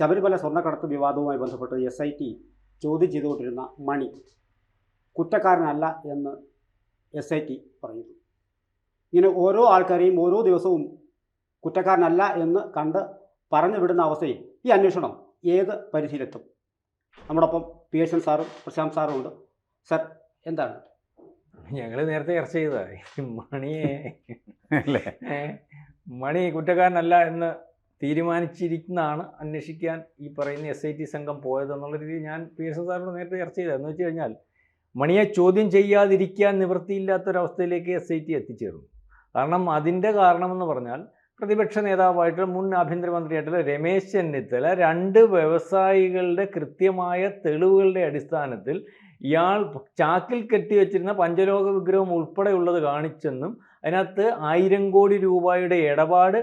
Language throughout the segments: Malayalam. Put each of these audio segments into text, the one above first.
ശബരിമല സ്വർണ്ണക്കടത്ത് വിവാദവുമായി ബന്ധപ്പെട്ട് SIT ചോദ്യം ചെയ്തുകൊണ്ടിരുന്ന മണി കുറ്റക്കാരനല്ല എന്ന് SIT പറയുന്നു. ഇങ്ങനെ ഓരോ ആൾക്കാരെയും ഓരോ ദിവസവും കുറ്റക്കാരനല്ല എന്ന് കണ്ട് പറഞ്ഞു വിടുന്ന അവസ്ഥയിൽ ഈ അന്വേഷണം ഏത് പരിധിയിലെത്തും? നമ്മോടൊപ്പം PSN സാറും പ്രശാന്ത് സാറും ഉണ്ട്. സർ, എന്താണ്? ഞങ്ങൾ നേരത്തെ ചർച്ച ചെയ്തതാണ് മണിയെ അല്ലേ, മണി കുറ്റക്കാരനല്ല എന്ന് തീരുമാനിച്ചിരിക്കുന്നതാണ് അന്വേഷിക്കാൻ ഈ പറയുന്ന SIT സംഘം പോയതെന്നുള്ള രീതിയിൽ ഞാൻ PSN സാറിനോട് നേരത്തെ ചർച്ച ചെയ്തത്. എന്ന് വെച്ച് കഴിഞ്ഞാൽ മണിയെ ചോദ്യം ചെയ്യാതിരിക്കാൻ നിവൃത്തിയില്ലാത്തൊരവസ്ഥയിലേക്ക് SIT എത്തിച്ചേർന്നു. കാരണം അതിൻ്റെ കാരണമെന്ന് പറഞ്ഞാൽ പ്രതിപക്ഷ നേതാവായിട്ടുള്ള മുൻ ആഭ്യന്തരമന്ത്രിയായിട്ടുള്ള രമേശ് ചെന്നിത്തല 2 വ്യവസായികളുടെ കൃത്യമായ തെളിവുകളുടെ അടിസ്ഥാനത്തിൽ ഇയാൾ ചാക്കിൽ കെട്ടിവെച്ചിരുന്ന പഞ്ചലോക വിഗ്രഹം ഉൾപ്പെടെയുള്ളത് കാണിച്ചെന്നും അതിനകത്ത് 1000 കോടി രൂപയുടെ ഇടപാട്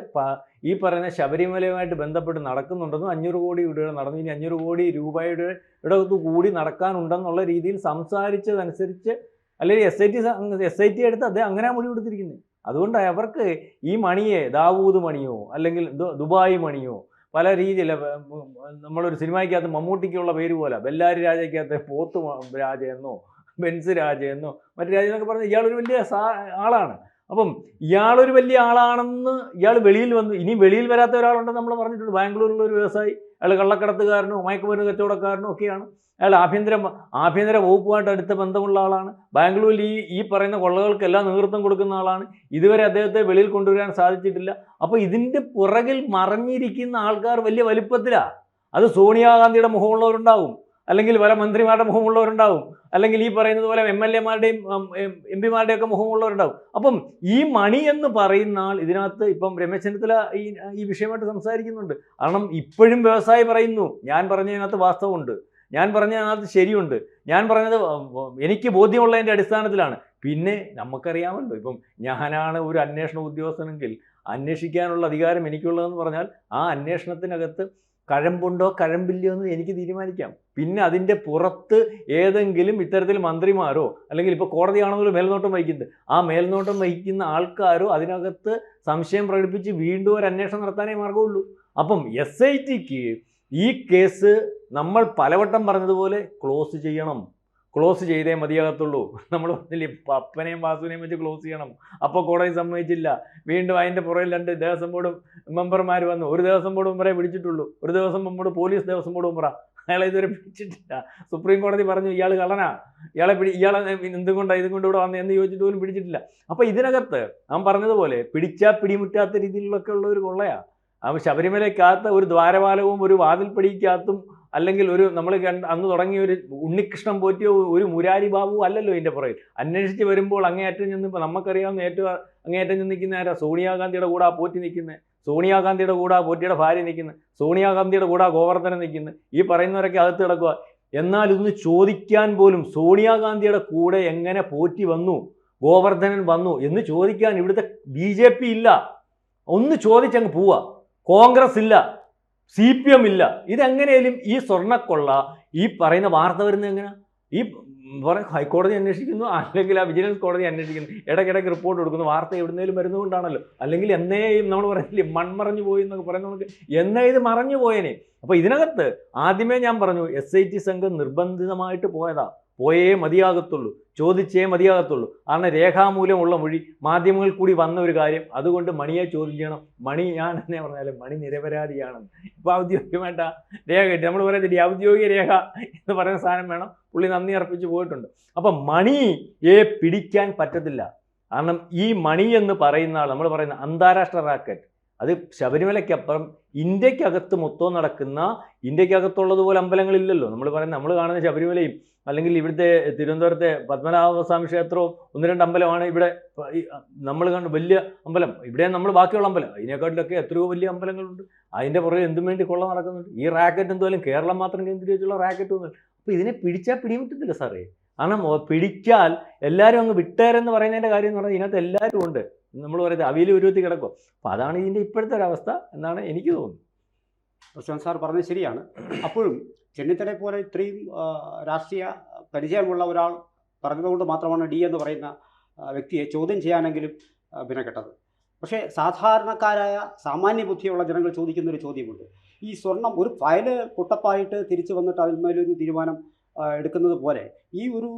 ഈ പറയുന്ന ശബരിമലയുമായിട്ട് ബന്ധപ്പെട്ട് നടക്കുന്നുണ്ടെന്നും 500 കോടി രൂപയുടെ നടന്നു, ഇനി 500 കോടി രൂപയുടെ ഇടത്ത് കൂടി നടക്കാനുണ്ടെന്നുള്ള രീതിയിൽ സംസാരിച്ചതനുസരിച്ച് അല്ലെങ്കിൽ SIT എടുത്ത് അദ്ദേഹം അങ്ങനെ മൊഴിയെടുത്തിരിക്കുന്നത്. അതുകൊണ്ട് അവർക്ക് ഈ മണിയെ ദാവൂദ് മണിയോ അല്ലെങ്കിൽ ദുബായ് മണിയോ പല രീതിയിൽ നമ്മളൊരു സിനിമയ്ക്കകത്ത് മമ്മൂട്ടിക്കുള്ള പേര് പോലെ ബെല്ലാരി രാജയ്ക്കകത്ത് പോത്ത് രാജയെന്നോ ബെൻസ് രാജയെന്നോ മറ്റു രാജയെന്നൊക്കെ പറഞ്ഞ് ഇയാളൊരു വലിയ ആളാണ്. അപ്പം ഇയാളൊരു വലിയ ആളാണെന്ന് ഇയാൾ വെളിയിൽ വന്നു. ഇനി വെളിയിൽ വരാത്ത ഒരാളുണ്ടെന്ന് നമ്മൾ പറഞ്ഞിട്ടുണ്ട്. ബാംഗ്ലൂരിലുള്ള ഒരു വ്യവസായി, അയാൾ കള്ളക്കടത്തുകാരനോ മയക്കുമരുന്ന് കച്ചവടക്കാരനോ ഒക്കെയാണ്. അയാൾ ആഭ്യന്തര വകുപ്പുമായിട്ട് അടുത്ത ബന്ധമുള്ള ആളാണ്. ബാംഗ്ലൂരിൽ ഈ പറയുന്ന കൊള്ളകൾക്കെല്ലാം നേതൃത്വം കൊടുക്കുന്ന ആളാണ്. ഇതുവരെ അദ്ദേഹത്തെ വെളിയിൽ കൊണ്ടുവരാൻ സാധിച്ചിട്ടില്ല. അപ്പോൾ ഇതിൻ്റെ പുറകിൽ മറഞ്ഞിരിക്കുന്ന ആൾക്കാർ വലിയ വലിപ്പത്തിലാണ്. അത് സോണിയാഗാന്ധിയുടെ മുഖമുള്ളവരുണ്ടാവും, അല്ലെങ്കിൽ പല മന്ത്രിമാരുടെ മുഖമുള്ളവരുണ്ടാവും, അല്ലെങ്കിൽ ഈ പറയുന്നത് പോലെ MLA-മാരുടെയും MP-മാരുടെയൊക്കെ മുഖമുള്ളവരുണ്ടാവും. അപ്പം ഈ മണി എന്ന് പറയുന്ന ആൾ ഇതിനകത്ത് ഇപ്പം രമേശ് ചെന്നിത്തല ഈ വിഷയമായിട്ട് സംസാരിക്കുന്നുണ്ട്. കാരണം ഇപ്പോഴും വ്യവസായി പറയുന്നു, ഞാൻ പറഞ്ഞതിനകത്ത് വാസ്തവമുണ്ട്, ഞാൻ പറഞ്ഞതിനകത്ത് ശരിയുണ്ട്, ഞാൻ പറഞ്ഞത് എനിക്ക് ബോധ്യമുള്ളതിൻ്റെ അടിസ്ഥാനത്തിലാണ്. പിന്നെ നമുക്കറിയാമല്ലോ, ഇപ്പം ഞാനാണ് ഒരു അന്വേഷണ ഉദ്യോഗസ്ഥനെങ്കിൽ അന്വേഷിക്കാനുള്ള അധികാരം എനിക്കുള്ളതെന്ന് പറഞ്ഞാൽ ആ അന്വേഷണത്തിനകത്ത് കഴമ്പുണ്ടോ കഴമ്പില്ലയോ എന്ന് എനിക്ക് തീരുമാനിക്കാം. പിന്നെ അതിൻ്റെ പുറത്ത് ഏതെങ്കിലും ഇത്തരത്തിൽ മന്ത്രിമാരോ അല്ലെങ്കിൽ ഇപ്പോൾ കോടതിയാണെന്നൊരു മേൽനോട്ടം വഹിക്കുന്നത്, ആ മേൽനോട്ടം വഹിക്കുന്ന ആൾക്കാരോ അതിനകത്ത് സംശയം പ്രകടിപ്പിച്ച് വീണ്ടും ഒരു അന്വേഷണം നടത്താനേ മാർഗമുള്ളൂ. അപ്പം SITക്ക് ഈ കേസ് നമ്മൾ പലവട്ടം പറഞ്ഞതുപോലെ ക്ലോസ് ചെയ്യണം. ക്ലോസ് ചെയ്തേ മതിയാകത്തുള്ളൂ. നമ്മൾ പറഞ്ഞില്ലേ, പപ്പനെയും വാസുവിനെയും വെച്ച് ക്ലോസ് ചെയ്യണം. അപ്പോൾ കോടതി സമ്മതിച്ചില്ല. വീണ്ടും അതിൻ്റെ പുറകിൽ 2 ദേവസ്വം ബോർഡ് മെമ്പർമാർ വന്നു. ഒരു ദേവസ്വം ബോർഡ് മെമ്പറെ പിടിച്ചിട്ടുള്ളൂ, ഒരു Devaswom board police Devaswom board മെമ്പറാ, അയാളെ ഇതുവരെ പിടിച്ചിട്ടില്ല. സുപ്രീം കോടതി പറഞ്ഞു ഇയാൾ കള്ളനാ, ഇയാളെ ഇതുകൊണ്ട് ഇവിടെ വന്ന് എന്ന് ചോദിച്ചിട്ട് പോലും പിടിച്ചിട്ടില്ല. അപ്പോൾ ഇതിനകത്ത് ഞാൻ പറഞ്ഞതുപോലെ പിടിച്ചാൽ പിടിമുറ്റാത്ത രീതിയിലൊക്കെ ഉള്ള ഒരു കൊള്ളയാണ്. ശബരിമലയ്ക്കകത്ത് ഒരു ദ്വാരപാലകവും ഒരു വാതിൽപ്പടിക്കകത്തും അല്ലെങ്കിൽ ഒരു നമ്മൾ അന്ന് തുടങ്ങിയ ഒരു ഉണ്ണികൃഷ്ണൻ പോറ്റിയോ ഒരു മുരാരി ബാബുവോ അല്ലല്ലോ ഇതിൻ്റെ പുറകിൽ. അന്വേഷിച്ച് വരുമ്പോൾ അങ്ങേയറ്റം ചെന്ന് ഇപ്പോൾ നമുക്കറിയാവുന്ന ഏറ്റവും അങ്ങേയറ്റം ചെന്ന് നിൽക്കുന്ന ആരാ? സോണിയാഗാന്ധിയുടെ കൂടെ ആ പോറ്റി നിൽക്കുന്നത്, സോണിയാഗാന്ധിയുടെ കൂടെ ആ പോറ്റിയുടെ ഭാര്യ നിൽക്കുന്നത്, സോണിയാഗാന്ധിയുടെ കൂടെ ആ ഗോവർദ്ധനം നിൽക്കുന്നത്, ഈ പറയുന്നവരൊക്കെ അകത്ത് കിടക്കുക. എന്നാൽ ഇന്ന് ചോദിക്കാൻ പോലും സോണിയാഗാന്ധിയുടെ കൂടെ എങ്ങനെ പോറ്റി വന്നു, ഗോവർദ്ധനൻ വന്നു എന്ന് ചോദിക്കാൻ ഇവിടുത്തെ BJP ഇല്ല. ഒന്ന് ചോദിച്ചങ്ങ് പോവുക. കോൺഗ്രസ് ഇല്ല, CPM ഇല്ല. ഇതെങ്ങനെയും ഈ സ്വർണ്ണക്കൊള്ള ഈ പറയുന്ന വാർത്ത വരുന്നത് എങ്ങനെ? ഈ ഹൈക്കോടതി അന്വേഷിക്കുന്നു, അല്ലെങ്കിൽ ആ വിജിലൻസ് കോടതി അന്വേഷിക്കുന്നു, ഇടയ്ക്കിടയ്ക്ക് റിപ്പോർട്ട് കൊടുക്കുന്നു. വാർത്ത എവിടുന്നേലും വരുന്നതുകൊണ്ടാണല്ലോ. അല്ലെങ്കിൽ എന്നേയും നമ്മൾ പറയില്ലേ മൺമറഞ്ഞു പോയി എന്നൊക്കെ പറയുന്നത്, നമുക്ക് എന്നേ ഇത് മറഞ്ഞു പോയേനെ. അപ്പോൾ ഇതിനകത്ത് ആദ്യമേ ഞാൻ പറഞ്ഞു SIT സംഘം നിർബന്ധിതമായിട്ട് പോയേ മതിയാകത്തുള്ളൂ, ചോദിച്ചേ മതിയാകത്തുള്ളൂ. കാരണം രേഖാമൂലമുള്ള മൊഴി മാധ്യമങ്ങളിൽ കൂടി വന്ന ഒരു കാര്യം. അതുകൊണ്ട് മണിയെ ചോദ്യം ചെയ്യണം. മണി ഞാൻ എന്നേ പറഞ്ഞാലും മണി നിരപരാധിയാണെന്ന് ഇപ്പോൾ ഔദ്യോഗികമായിട്ട് രേഖ കിട്ടി. നമ്മൾ പറയുന്നത് ഔദ്യോഗിക രേഖ എന്ന് പറയുന്ന സാധനം വേണം. പുള്ളി നന്ദി അർപ്പിച്ച് പോയിട്ടുണ്ട്. അപ്പം മണിയെ പിടിക്കാൻ പറ്റത്തില്ല. കാരണം ഈ മണി എന്ന് പറയുന്ന ആൾ, നമ്മൾ പറയുന്ന അന്താരാഷ്ട്ര റാക്കറ്റ്, അത് ശബരിമലയ്ക്കപ്പുറം ഇന്ത്യക്കകത്ത് മൊത്തം നടക്കുന്ന, ഇന്ത്യക്കകത്തുള്ളതുപോലെ അമ്പലങ്ങളില്ലല്ലോ. നമ്മൾ കാണുന്ന ശബരിമലയും അല്ലെങ്കിൽ ഇവിടുത്തെ തിരുവനന്തപുരത്തെ പത്മനാഭസ്വാമി ക്ഷേത്രവും 1-2 അമ്പലമാണ് ഇവിടെ നമ്മൾ കണ്ട് വലിയ അമ്പലം. ഇവിടെ നമ്മൾ ബാക്കിയുള്ള അമ്പലം അതിനെക്കാട്ടിലൊക്കെ എത്രയോ വലിയ അമ്പലങ്ങളുണ്ട്. അതിൻ്റെ പുറകെ എന്തും വേണ്ടി കൊള്ള നടക്കുന്നുണ്ട്. ഈ റാക്കറ്റ് എന്തുമായാലും കേരളം മാത്രം കേന്ദ്രീകരിച്ചുള്ള റാക്കറ്റ് ഒന്നും. അപ്പോൾ ഇതിനെ പിടിച്ചാൽ പിടിമുറ്റത്തില്ല സാറേ. കാരണം പിടിച്ചാൽ എല്ലാവരും അങ്ങ് വിട്ടേരെന്ന് പറയുന്നതിൻ്റെ കാര്യം എന്ന് പറഞ്ഞാൽ ഇതിനകത്ത് എല്ലാവരും ഉണ്ട്. നമ്മൾ പറയുന്നത് അവിയിൽ ഉരുവത്തി കിടക്കും. അപ്പോൾ അതാണ് ഇതിൻ്റെ ഇപ്പോഴത്തെ ഒരവസ്ഥ എന്നാണ് എനിക്ക് തോന്നുന്നത്. പ്രശാന്ത് സാർ പറഞ്ഞത് ശരിയാണ്. അപ്പോഴും ചെന്നിത്തലയെ പോലെ ഇത്രയും രാഷ്ട്രീയ പരിചയമുള്ള ഒരാൾ പറഞ്ഞതുകൊണ്ട് മാത്രമാണ് D എന്ന് പറയുന്ന വ്യക്തിയെ ചോദ്യം ചെയ്യാനെങ്കിലും വിനക്കെട്ടത്. പക്ഷേ സാധാരണക്കാരായ സാമാന്യ ബുദ്ധിയുള്ള ജനങ്ങൾ ചോദിക്കുന്നൊരു ചോദ്യമുണ്ട്. ഈ സ്വർണം ഒരു ഫയല് പുട്ടപ്പായിട്ട് തിരിച്ചു വന്നിട്ട് അതിന്മേലൊരു തീരുമാനം എടുക്കുന്നത് പോലെ ഈ ഒരു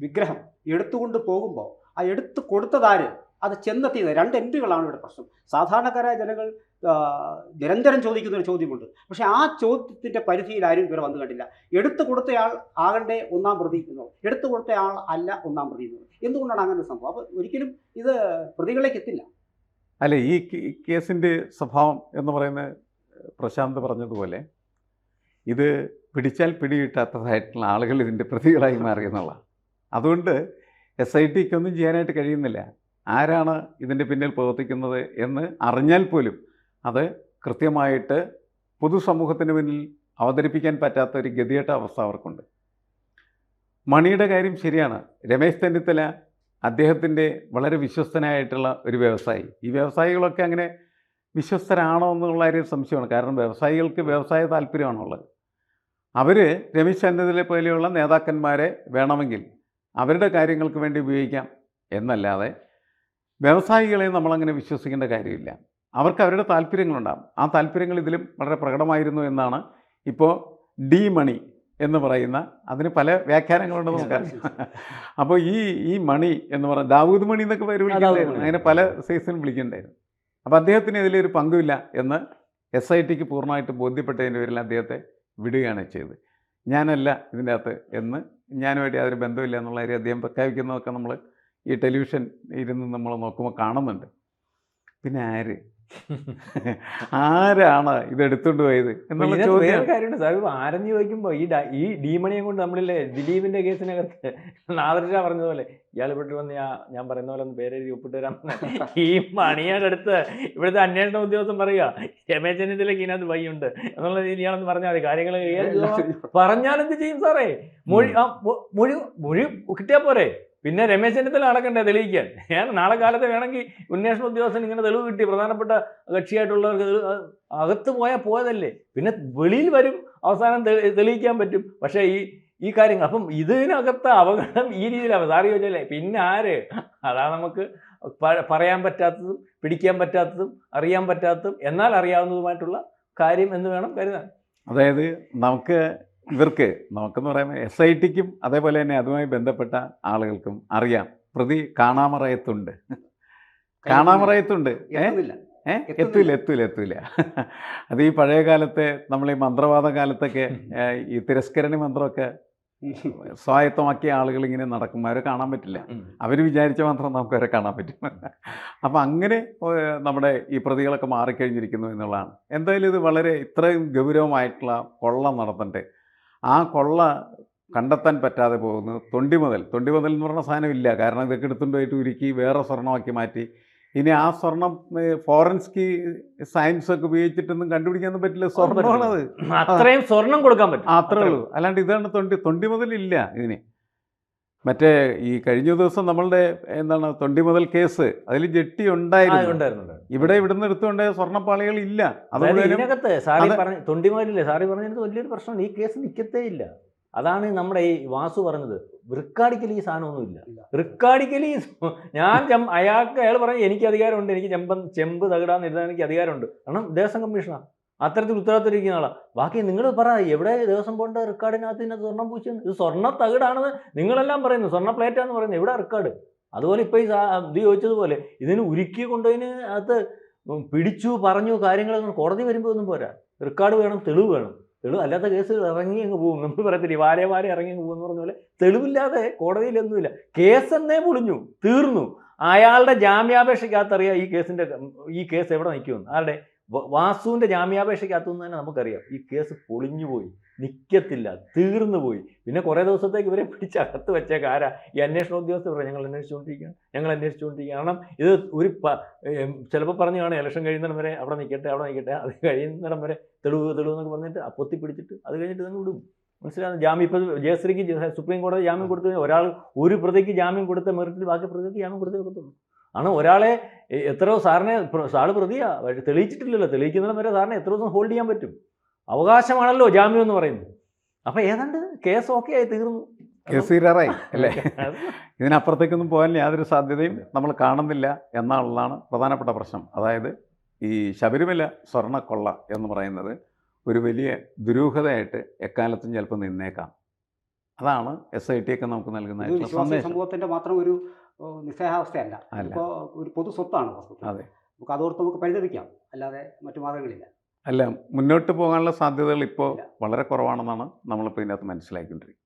വിഗ്രഹം എടുത്തുകൊണ്ട് പോകുമ്പോൾ ആ എടുത്തു കൊടുത്തതാര്, അത് ചെന്നെത്തിയത്, രണ്ട് എൻട്രികളാണ് ഇവിടെ പ്രശ്നം. സാധാരണക്കാരായ ജനങ്ങൾ നിരന്തരം ചോദിക്കുന്ന ഒരു ചോദ്യമുണ്ട്. പക്ഷേ ആ ചോദ്യത്തിൻ്റെ പരിധിയിൽ ആരും ഇവരെ വന്നു കണ്ടില്ല. എടുത്തു കൊടുത്തയാൾ ആകണ്ടേ ഒന്നാം പ്രതി എന്നോ, എടുത്തു കൊടുത്തയാൾ അല്ല ഒന്നാം പ്രതി എന്നോ. എന്തുകൊണ്ടാണ് അങ്ങനെ ഒരു സംഭവം? അപ്പോൾ ഒരിക്കലും ഇത് പ്രതികളിലേക്ക് എത്തില്ല. അല്ല, ഈ കേസിൻ്റെ സ്വഭാവം എന്ന് പറയുന്നത് പ്രശാന്ത് പറഞ്ഞതുപോലെ ഇത് പിടിച്ചാൽ പിടികിട്ടാത്തതായിട്ടുള്ള ആളുകൾ ഇതിൻ്റെ പ്രതികളായി മാറിയെന്നുള്ള. അതുകൊണ്ട് SITക്ക് ഒന്നും ചെയ്യാനായിട്ട് കഴിയുന്നില്ല. ആരാണ് ഇതിൻ്റെ പിന്നിൽ പ്രവർത്തിക്കുന്നത് എന്ന് അറിഞ്ഞാൽ പോലും അത് കൃത്യമായിട്ട് പൊതുസമൂഹത്തിന് മുന്നിൽ അവതരിപ്പിക്കാൻ പറ്റാത്ത ഒരു ഗതികെട്ട അവസ്ഥ അവർക്കുണ്ട്. മണിയുടെ കാര്യം ശരിയാണ്. രമേശ് ചെന്നിത്തല അദ്ദേഹത്തിൻ്റെ വളരെ വിശ്വസ്തനായിട്ടുള്ള ഒരു വ്യവസായി. ഈ വ്യവസായികളൊക്കെ അങ്ങനെ വിശ്വസ്തരാണോ എന്നുള്ള കാര്യം സംശയമാണ്. കാരണം വ്യവസായികൾക്ക് വ്യവസായ താല്പര്യമാണുള്ളത്. അവർ രമേശ് ചെന്നിത്തല പോലെയുള്ള നേതാക്കന്മാരെ വേണമെങ്കിൽ അവരുടെ കാര്യങ്ങൾക്ക് വേണ്ടി ഉപയോഗിക്കാം എന്നല്ലാതെ വ്യവസായികളെ നമ്മളങ്ങനെ വിശ്വസിക്കേണ്ട കാര്യമില്ല. അവർക്ക് അവരുടെ താല്പര്യങ്ങളുണ്ടാകും. ആ താല്പര്യങ്ങൾ ഇതിലും വളരെ പ്രകടമായിരുന്നു എന്നാണ് ഇപ്പോൾ ഡി മണി എന്ന് പറയുന്ന, അതിന് പല വ്യാഖ്യാനങ്ങളുണ്ട് നമുക്കറിയാം. അപ്പോൾ ഈ മണി എന്ന് പറയുന്നത് ദാവൂദ് മണി എന്നൊക്കെ പേര് വിളിക്കണ്ടായിരുന്നു, അങ്ങനെ പല സൈസിലും വിളിക്കണ്ടായിരുന്നു. അപ്പോൾ അദ്ദേഹത്തിന് ഇതിലൊരു പങ്കുമില്ല എന്ന് SITക്ക് പൂർണ്ണമായിട്ട് ബോധ്യപ്പെട്ടതിൻ്റെ പേരിൽ അദ്ദേഹത്തെ വിടുകയാണ് ചെയ്തത്. ഞാനല്ല ഇതിൻ്റെ അകത്ത് എന്ന്, ഞാനുമായിട്ട് യാതൊരു ബന്ധമില്ല എന്നുള്ള കാര്യം അദ്ദേഹം പ്രഖ്യാപിക്കുന്നതൊക്കെ നമ്മൾ ഈ ടെലിവിഷൻ ഇരുന്ന് നമ്മൾ നോക്കുമ്പോൾ കാണുന്നുണ്ട്. പിന്നെ ആരാണ് ഇത് എടുത്തുകൊണ്ട് പോയത് എന്നുള്ള ചോദ്യം. കാര്യമുണ്ട് സാർ. ആരെന്ന് ചോദിക്കുമ്പോൾ ഈ ഡീമണിയെ കൊണ്ട് നമ്മളില്ലേ ദിലീപിന്റെ കേസിനകത്ത് നാദർഷ പറഞ്ഞതുപോലെ ഇയാൾ ഇവിടെ വന്ന് ഞാൻ പറയുന്ന പോലെ ഒന്ന് പേരെഴുതി ഒപ്പിട്ട് തരാൻ ഈ മണിയുടെ അടുത്ത് ഇവിടുത്തെ അന്വേഷണ ഉദ്യോഗസ്ഥൻ പറയുക രമേശ് ചെന്നിത്തലയ്ക്ക് ഇതിനകത്ത് വഴിയുണ്ട് എന്നുള്ള രീതിയിൽ ഇയാളെന്ന് പറഞ്ഞാൽ മതി. കാര്യങ്ങൾ പറഞ്ഞാലെന്ത് ചെയ്യും സാറേ? മൊഴി കിട്ടിയാൽ പോരെ? പിന്നെ രമേശ് ചെന്നിത്തല അടക്കണ്ടേ തെളിയിക്കാൻ? നാളെ കാലത്ത് വേണമെങ്കിൽ അന്വേഷണ ഉദ്യോഗസ്ഥൻ ഇങ്ങനെ തെളിവ് കിട്ടി, പ്രധാനപ്പെട്ട കക്ഷിയായിട്ടുള്ളവർക്ക് അകത്ത് പോയാൽ പോയതല്ലേ, പിന്നെ വെളിയിൽ വരും, അവസാനം തെളിയിക്കാൻ പറ്റും. പക്ഷേ ഈ കാര്യങ്ങൾ അപ്പം ഇതിനകത്ത് അപകടം ഈ രീതിയിലാണ്. സാറി ചോദിച്ചല്ലേ പിന്നെ ആര്? അതാണ് നമുക്ക് പറയാൻ പറ്റാത്തതും പിടിക്കാൻ പറ്റാത്തതും അറിയാൻ പറ്റാത്തതും എന്നാൽ അറിയാവുന്നതുമായിട്ടുള്ള കാര്യം എന്ന് വേണം കരുതാൻ. അതായത് നമുക്കെന്ന് പറയുമ്പോൾ SITക്കും അതേപോലെ തന്നെ അതുമായി ബന്ധപ്പെട്ട ആളുകൾക്കും അറിയാം പ്രതി കാണാമറയത്തുണ്ട്. എത്തൂല. അത് ഈ പഴയ കാലത്തെ നമ്മൾ ഈ മന്ത്രവാദ കാലത്തൊക്കെ ഈ തിരസ്കരണി മന്ത്രമൊക്കെ സ്വായത്തമാക്കിയ ആളുകൾ ഇങ്ങനെ നടക്കും, അവരെ കാണാൻ പറ്റില്ല. അവർ വിചാരിച്ച മാത്രം നമുക്ക് അവരെ കാണാൻ പറ്റും. അപ്പം അങ്ങനെ നമ്മുടെ ഈ പ്രതികളൊക്കെ മാറിക്കഴിഞ്ഞിരിക്കുന്നു എന്നുള്ളതാണ്. എന്തായാലും ഇത് വളരെ ഇത്രയും ഗൗരവമായിട്ടുള്ള കൊള്ള നടത്തണ്ടേ, ആ കൊള്ള കണ്ടെത്താൻ പറ്റാതെ പോകുന്നത് തൊണ്ടി മുതൽ എന്ന് പറഞ്ഞ സാധനം ഇല്ല. കാരണം ഇതൊക്കെ എടുത്തുകൊണ്ടുപോയിട്ട് ഉരുക്കി വേറെ സ്വർണ്ണമാക്കി മാറ്റി. ഇനി ആ സ്വർണം ഫോറൻസിക് സയൻസ് ഒക്കെ ഉപയോഗിച്ചിട്ടൊന്നും കണ്ടുപിടിക്കാനൊന്നും പറ്റില്ല. സ്വർണ്ണമാണത്, അത്രയും സ്വർണം കൊടുക്കാൻ പറ്റും, അത്രേ ഉള്ളൂ. അല്ലാണ്ട് ഇതാണ് തൊണ്ടി മുതലില്ല ഇതിന്. മറ്റേ ഈ കഴിഞ്ഞ ദിവസം നമ്മളുടെ തൊണ്ടി മുതൽ കേസ്, അതിൽ ജെട്ടി ഉണ്ടായിരുന്നു. ഇവിടുന്ന് എടുത്തുകൊണ്ടേ സ്വർണ്ണപ്പാളികൾ ഇല്ല. അതിനകത്ത് സാറി പറഞ്ഞു തൊണ്ടി മുതലില്ലേ, സാറി പറഞ്ഞത് വലിയൊരു പ്രശ്നമാണ്. ഈ കേസ് നിൽക്കത്തേ ഇല്ല. അതാണ് നമ്മുടെ ഈ വാസു പറഞ്ഞത്. റിക്കാർഡിക്കലി ഈ സാധനമൊന്നുമില്ല. റിക്കാർഡിക്കലി അയാൾ പറഞ്ഞു എനിക്ക് അധികാരമുണ്ട്, എനിക്ക് ചെമ്പ് തകിടാന്ന് എഴുതാൻ എനിക്ക് അധികാരമുണ്ട്, കാരണം ദേവസ്വം കമ്മീഷനാണ്, അത്തരത്തിൽ ഉത്തരവാദിത്തം ആളാണ്. ബാക്കി നിങ്ങൾ പറ, എവിടെ ദേവസ്വം ബോർഡിന്റെ റെക്കോർഡിനകത്ത് ഇതിനകത്ത് സ്വർണ്ണം പൂച്ചെന്ന്, ഇത് സ്വർണ്ണ തകിടാണെന്ന് നിങ്ങളെല്ലാം പറയുന്നു, സ്വർണ്ണ പ്ലേറ്റാന്ന് പറയുന്നത്, എവിടെ റെക്കോർഡ്? അതുപോലെ ഇപ്പോൾ ഇത് ചോദിച്ചതുപോലെ ഇതിന് ഉരുക്കി കൊണ്ടതിന് അകത്ത് പിടിച്ചു പറഞ്ഞു കാര്യങ്ങൾ കോടതി വരുമ്പോൾ ഒന്നും പോരാ. റെക്കോർഡ് വേണം, തെളിവ് വേണം. അല്ലാത്ത കേസുകൾ ഇറങ്ങി അങ്ങ് പോകും. നമ്മൾ പറയത്തില്ല വാരെ ഇറങ്ങി അങ്ങ് പോകുമെന്ന് പറഞ്ഞ പോലെ തെളിവില്ലാതെ കോടതിയിലൊന്നുമില്ല. കേസ് എന്നേ പൊളിഞ്ഞു, തീർന്നു. അയാളുടെ ജാമ്യാപേക്ഷയ്ക്കകത്തറിയാം ഈ കേസ് എവിടെ നിൽക്കുമെന്ന്. ആരുടെ? വാസുവിൻ്റെ ജാമ്യാപേക്ഷയ്ക്കകത്തുനിന്ന് തന്നെ നമുക്കറിയാം ഈ കേസ് പൊളിഞ്ഞു പോയി, നിൽക്കത്തില്ല, തീർന്നു പോയി. പിന്നെ കുറേ ദിവസത്തേക്ക് ഇവരെ പിടിച്ചകത്ത് വെച്ചേക്കാം. ആരാ? ഈ അന്വേഷണ ഉദ്യോഗസ്ഥർ പറയും ഞങ്ങൾ അന്വേഷിച്ചുകൊണ്ടിരിക്കുകയാണ്. കാരണം ഇത് ഒരു ചിലപ്പോൾ പറഞ്ഞു കാണും ഇലക്ഷൻ കഴിയുന്നിടം വരെ അവിടെ നിൽക്കട്ടെ, അത് കഴിയുന്നിടം വരെ തെളിവ് എന്നൊക്കെ പറഞ്ഞിട്ട് പൊത്തി പിടിച്ചിട്ട് അത് കഴിഞ്ഞിട്ട് തന്നെ വിടും. മനസ്സിലാകുന്നു. ജാമ്യം ഇപ്പോൾ ജയശ്രീക്ക് സുപ്രീം കോടതി ജാമ്യം കൊടുത്തു കഴിഞ്ഞാൽ ഒരു പ്രതിക്ക് ജാമ്യം കൊടുത്ത മെറിറ്റിൽ ബാക്കി പ്രതിക്ക് ജാമ്യം കൊടുത്തേ വെക്കത്തുള്ളൂ. ആണ് ഒരാളെ എത്രയോ സാറ് പ്രതിയാ തെളിയിച്ചിട്ടില്ലല്ലോ, തെളിയിക്കുന്നിടം വരെ സാറിനെ എത്ര ദിവസം ഹോൾഡ് ചെയ്യാൻ പറ്റും? അവകാശമാണല്ലോ ജാമ്യം എന്ന് പറയുന്നത്. അപ്പം ഏതാണ്ട് കേസ് ഓക്കെ ആയി, തീർന്നു, കേസ് തീരാറായി അല്ലേ? ഇതിനപ്പുറത്തേക്കൊന്നും പോകാൻ യാതൊരു സാധ്യതയും നമ്മൾ കാണുന്നില്ല എന്നുള്ളതാണ് പ്രധാനപ്പെട്ട പ്രശ്നം. അതായത് ഈ ശബരിമല സ്വർണ്ണക്കൊള്ള എന്ന് പറയുന്നത് ഒരു വലിയ ദുരൂഹതയായിട്ട് എക്കാലത്തും ചിലപ്പോൾ നിന്നേക്കാം. അതാണ് SIT ഒക്കെ നമുക്ക് ഇത് നൽകുന്ന വിശ്വാസി സന്ദേശം. സമൂഹത്തിൻ്റെ മാത്രം ഒരു നിസ്സഹാവസ്ഥയല്ല. അല്ല. ഇപ്പോൾ ഒരു പൊതു സ്വത്താണ് വസ്തു. അതെ. നമുക്ക് അതോർത്ത് നമുക്ക് പരിതപിക്കാം, അല്ലാതെ മറ്റു മാർഗ്ഗങ്ങളില്ല. അല്ല, മുന്നോട്ട് പോകാനുള്ള സാധ്യതകൾ ഇപ്പോൾ ഇല്ല. വളരെ കുറവാണെന്നാണ് നമ്മളിപ്പോൾ ഇതിനകത്ത് മനസ്സിലാക്കിക്കൊണ്ടിരിക്കുന്നത്.